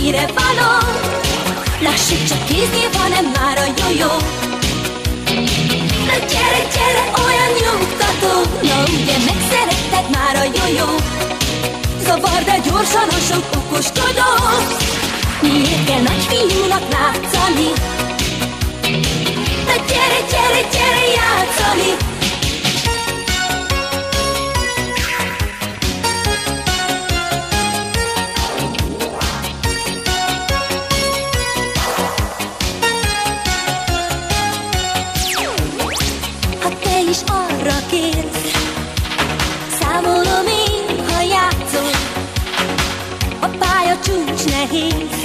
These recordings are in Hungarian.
mire való. Lássuk, csak kéznél van-e már a jó-jó. Na gyere, gyere, olyan nyugtató. Na ugye megszeretted már a jó-jó. Zavard el gyorsan a sok okoskodó. Miért kell nagyfiúnak látszani? Na gyere, gyere, gyere játszani. Ha te is arra kérsz, számolom én, ha játszol. A pálya csúcs nehéz,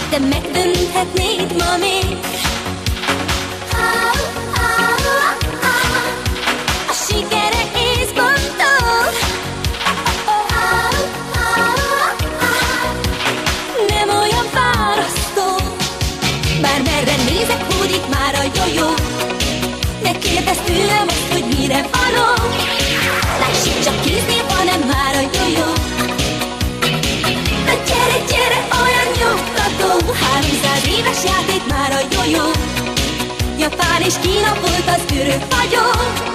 de megdönthetnéd ma még. A sikere észbontó. Nem olyan fárasztó. Bármerre nézek, hódik már a jó-jó. Ne kérdezz tőlem azt, hogy mire való. Lássuk, csak kéznél van-e már a jó-jó. Na gyere, gyere, olyan nyugtató. 300 éves játék már a jó-jó. Japán és Kína volt az örök vagyon.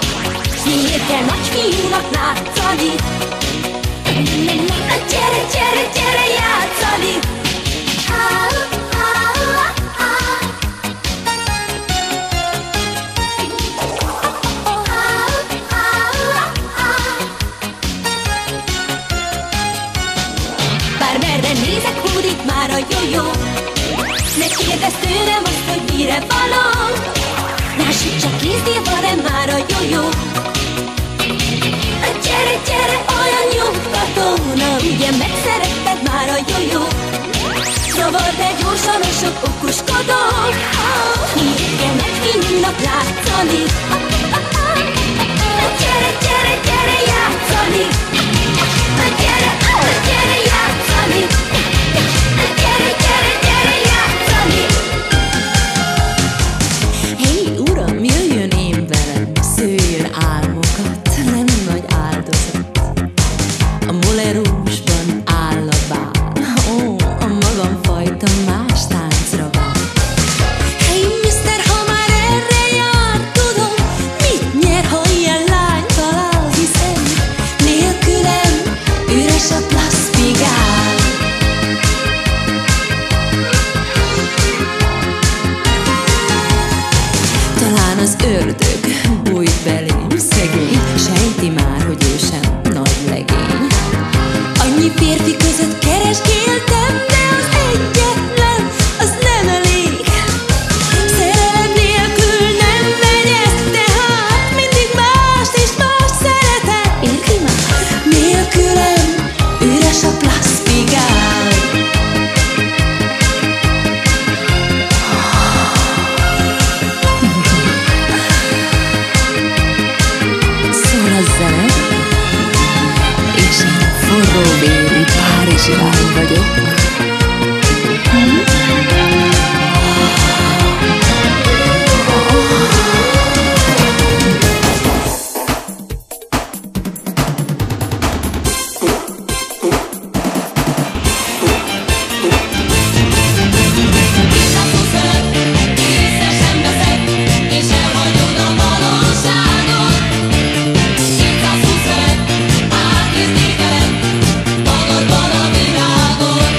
Miért kell nagyfiúnak látszani? Na gyere, gyere, gyere játszani. Bármerre nézek, hódik már a jó-jó. Ne kérdezz tőlem azt, hogy mire való. Lássuk, csak kéznél van-e már a jó-jó. Na gyere, gyere, olyan nyugtató. Na ugye megszeretted már a jó-jó. Zavard el gyorsan a sok okoskodó. Miért kell nagyfiúnak látszani? Na gyere, gyere, gyere játszani. Na gyere, gyere játszani. Na gyere, gyere, gyere játszani. Hé, uram, jöjjön én velem, szőjön álmokat, nem nagy áldozat. A molerúsban áll a bál, ó, a magam fajta más táncra vár. Hey, mister, ha már erre jár, tudom, mit nyer, ha ilyen lány talál, hiszen nélkülem üres a plasztigál. Talán az ördög bújt belém, szegény, sejti már, hogy ő sem nagy legény. Annyi férfi között keresgéltem, de az egyetlen, az nem elég. Szerelem nélkül nem megy ez, tehát mindig mást és mást szeretek. Érti már? Nélkülem üres a plasztigál. Szól a zene, és én forróvérű párizsi lány vagyok. Átnézni veled, magadban a világot.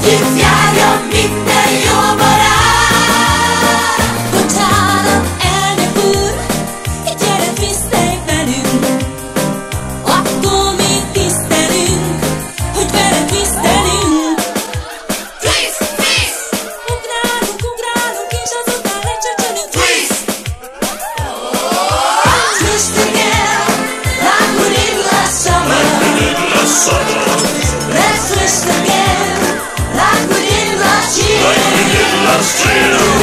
együtt járjon minden jó barát. Bocsánat, elnök úr, gyere tisztelj velünk, attól mi tisztelünk, hogy veled tisztelünk. Twist, twist! Ugrálunk, ugrálunk, és azután lecsöcsönünk. Twist! Twist again, like we did last summer. Let's twist again, like we did last year.